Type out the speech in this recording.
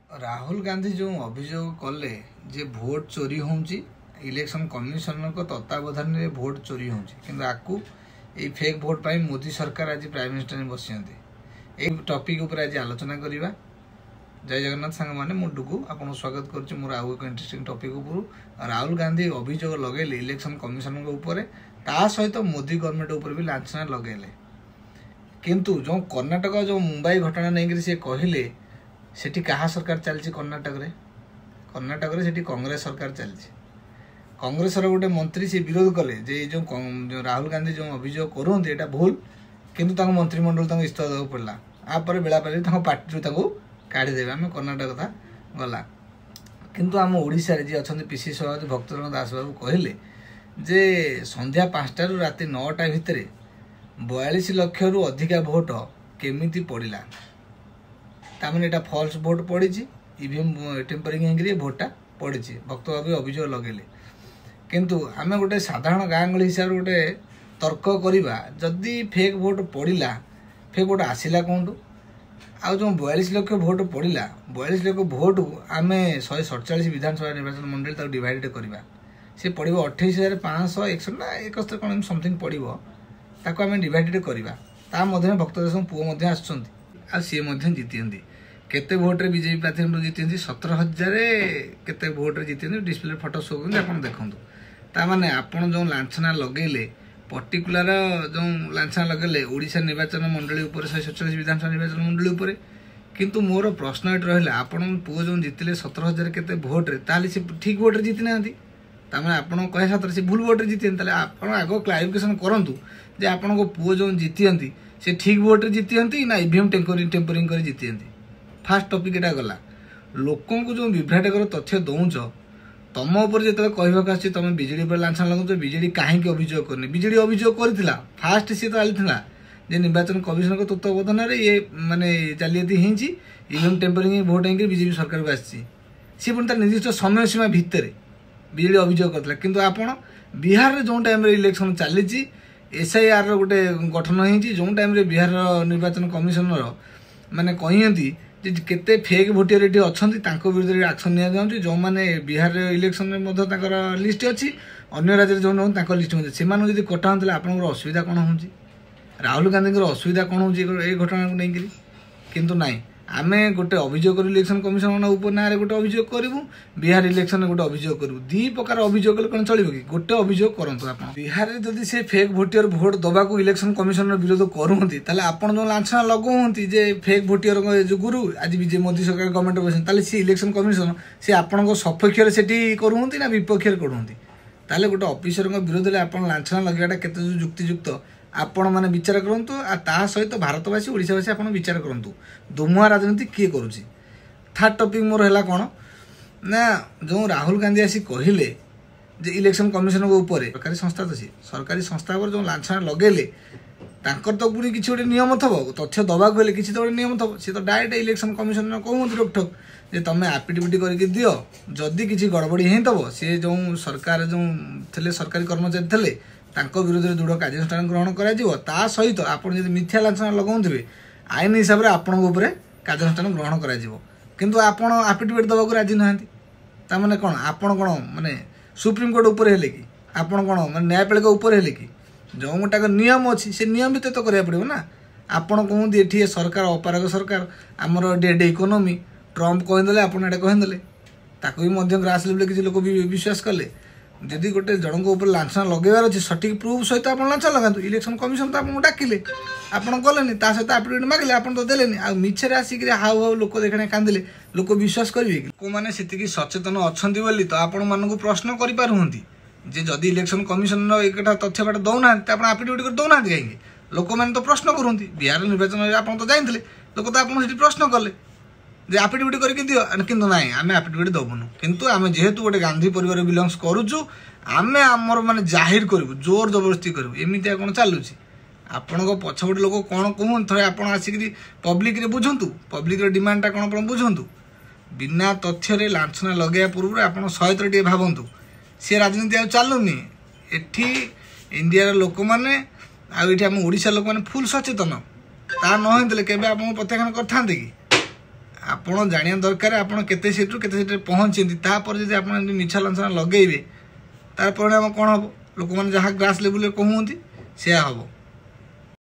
राहुल गांधी जो अभियोग कले जे भोट चोरी होउची इलेक्शन कमिशनर को तत्वावधान में भोट चोरी होउची किंतु आकु ए फेक भोट पाई मोदी सरकार आज प्राइम मिनिस्टर ने बसियंते ए टॉपिक ऊपर आज आलोचना करिबा। जय जगन्नाथ सांग माने मुडुकु आपन स्वागत करछि मोर आउ एक इंटरेस्टिंग टॉपिक ऊपर। राहुल गांधी अभियोग लगेले इलेक्शन कमिशनर के ऊपर ता सहित मोदी गवर्नमेंट ऊपर भी लांछना लगेले किंतु जो कर्नाटक जो मुंबई घटना नहीं से कहले सेठी कहा सरकार चलती कर्नाटक रे सेठी कांग्रेस सरकार चलती। कांग्रेस गोटे मंत्री से विरोध कले जे जो राहुल गांधी जो अभियोग करते एटा भूल किंतु मंत्रिमंडल इस्तीफा देवा पड़ा आपर बेला पार्टी काढ़ीदेवे आम कर्नाटक कथा गला किंतु आम ओडिशा रे जे अच्छा पीसी सभापति भक्तचरण दास बाबू कहले जे संध्या 5टा रु राति 9टा भितर 42 लाख रु अधिका भोट केमिति पड़िला तामने एटा फॉल्स भोट पड़ी ईवीएम टेम्परिंग होंगे भोटा पड़ी भक्त बाबू अभियोग लगेले किंतु आम गोटे साधारण गाँ गहली हिसाब से गोटे तर्क करवा जदि फेक भोट पड़ा फेक भोट आसला कौटू आ जो 42 लाख भोट पड़ा 42 लाख भोट आम 147 विधानसभा निर्वाचन मंडली डिवाइड करवा सी पड़ो 28,500 ना 71 कौन समथिंग पड़ो ताको आम डिवाइडेड करवा भक्त देश पुओ आस जीति केते भोट रे बीजेपी प्रार्थी जीति 17,000 केते भोट रे जीति डिस्प्ले फोटो शो कर देखो ताने आपन जो लांछना लगेले पर्टिकुलर जो लांछना लगेले ओडिशा निर्वाचन मंडली उपर 147 विधानसभा निर्वाचन मंडली उपर किंतु मोर प्रश्न ये रहा आपन पुओ जो जीतिले 17,000 केते भोट रे ताले से ठीक भोट रे जीति नांती ताने आपन कहे साथ से भूल भोट रे जीति ताले आपन आगो क्लैरिफिकेशन करंतु जे आपन को पुओ जो जीतियंती से ठीक भोट रे जीतियंती ना ईवीएम टेम्परिंग कर जीतियंती। फास्ट टॉपिक एटा गला लोकों को जो विभ्राटकर तथ्य दौच तुम उपर जो कहवाक आसी तुम बीजेडी पर लांछना लगुच बीजेडी कहीं अभियोग करनी बीजेडी अभियोग करथिला फास्ट सी चलता जे निर्वाचन कमिशन को तत्वावधान ये माने जालियाती होती ईवीएम टेम्परिंग भोट होंगे बीजेपी सरकार को आसी सी पुणी तार निर्दिष्ट समय सीमा भितर बीजेडी अभियोग करथिला किंतु आपण बिहार रे जो टाइम रे इलेक्शन चली एसआईआर गोटे गठन होती जो टाइम रे बिहार निर्वाचन कमिशनर माने कहती केते फेक भोटर ये अच्छा विरुद्ध एक्शन नि जो मैंने बिहार इलेक्शन में लिस्ट अच्छी अन्य राज्य जो लिस्ट से कटा होता आप असुविधा कौन हो राहुल गांधी असुविधा कौन हो घटना को लेकिन किंतु नाई आम गोटे अभियोग कर इलेक्शन कमिशन ना गोटे अभियोग करूँ बिहार इलेक्शन गोटे अभियोग करूँ दी प्रकार अभियोग कौन चलो कि गोटे अभियोग करूँ आप बिहार में जदि से फेक भोटर भोट दबा इलेक्शन कमिशन विरोध करते आपड़ जो लांछना लगाती जे फेक भोटर गुरु आज मोदी सरकार गवर्नमेंट बस सी इलेक्शन कमिशन सी आपण सपक्ष से करते ना विपक्ष करते गोटे ऑफिसर विरोध में आप लांछना लगाटा केते युक्तियुक्त आपण मैंने विचार करूँ आ सहित भारतवासी ओडिशावासी आप विचार करूँ दुमुआ राजनीति किए करुँची। थर्ड टॉपिक मोर है कौन ना जो राहुल गांधी आसी कहले जे इलेक्शन कमिशन ऊपर सरकारी संस्था तो सी सरकारी संस्था पर जो लांछना लगेले तांकर तो पुणी किसी गोटे नियम थब तथ्य दबाक गले किसी तो गोटे नियम थब सी तो डायरेक्ट इलेक्शन कमिशन कहते रोकठोक जे तुम आफिडेविट करके दियो जदि किसी गड़बड़ी होतब सी जो सरकार जो थे सरकारी कर्मचारी थे तांको विरोध में दृढ़ कार्यानुष्ठान ग्रहण करा सहित आपड़ जब मिथ्या लांछना लगाउथिबे आईन हिसाब से आपण उपर कार्यानुष्ठान ग्रहण करा किंतु आपण आफिडेविट दबाक राजी नहांती तामाने कौन आपण कौन माने सुप्रीम कोर्ट ऊपर हेले कि आपण कौन माने न्यायपालिका ऊपर हेले कि जो गोटाक नियम अच्छी से नियम भितर तो करा पड़ो ना आपण कहते ये सरकार अपारग सरकार आमर डेड इकोनोमी ट्रम्प कहीदे आप कहीदे ताकू भी ग्रास लेवल किसी लोक विश्वास कले जदि गोटे जनक ऊपर लांछना लगेबार अच्छे सठिक प्रूफ सहित आप लांछना लगातु इलेक्शन कमिशन तो आपको डाकिले आपड़ कलेनि सहित आफिडेविट मागिले आप तो देलेनि आ मिछरे आसिक हाउ हाउ लोक देखने कांदिले लोक विश्वास करेंगे कि लोक मैंने से सचेतन अच्छा बोली तो आपण मानक प्रश्न करें जे जदि इलेक्शन कमिशन एक तथ्य बाट दौना आफिडेविट कर दौना कहीं लोक मैंने तो प्रश्न करती बिहार निर्वाचन आप तो जाइए लोक तो आपको प्रश्न कले जे आफिडेविट करके दियो किंतु नाई आम आफिडेविट दबुनु किंतु आम जेहेतु गोटे गांधी परिवार बिलंग्स करुचु आम आमर माने जाहिर करूँ जोर जबरदस्ती करूँ एमती कौन चलुची आपण पछपटे लोक कौन कहते थे आप आसिक पब्लिक बुझंतु पब्लिक डिमांडटा कौन आप बुझंतु बिना तथ्य लांछना लगे पूर्व आप 100 थर टे भावतु सी राजनीति आ चलुनी एठी इंडिया लोक मैंने आम ओडिशा लोक मैंने फुल सचेतन ता न होते केबे आप प्रत्याख्यान करते कि ଆପଣ ଜାଣିବା ଦରକାର ଆପଣ କେତେ ସିଟ୍ରୁ କେତେ ସିଟ୍ରେ ପହଞ୍ଚିଛନ୍ତି। ତାପରେ ଯଦି ଆପଣ ଏମିତି ମିଛ ଲାଞ୍ଚନା ଲଗେଇବେ ତାର ପରିଣାମ କ'ଣ ହେବ? ଲୋକମାନେ ଯାହା ଗ୍ରାସ୍ ଲେବୁଲ୍ରେ କହୁଛନ୍ତି ସେୟା ହେବ।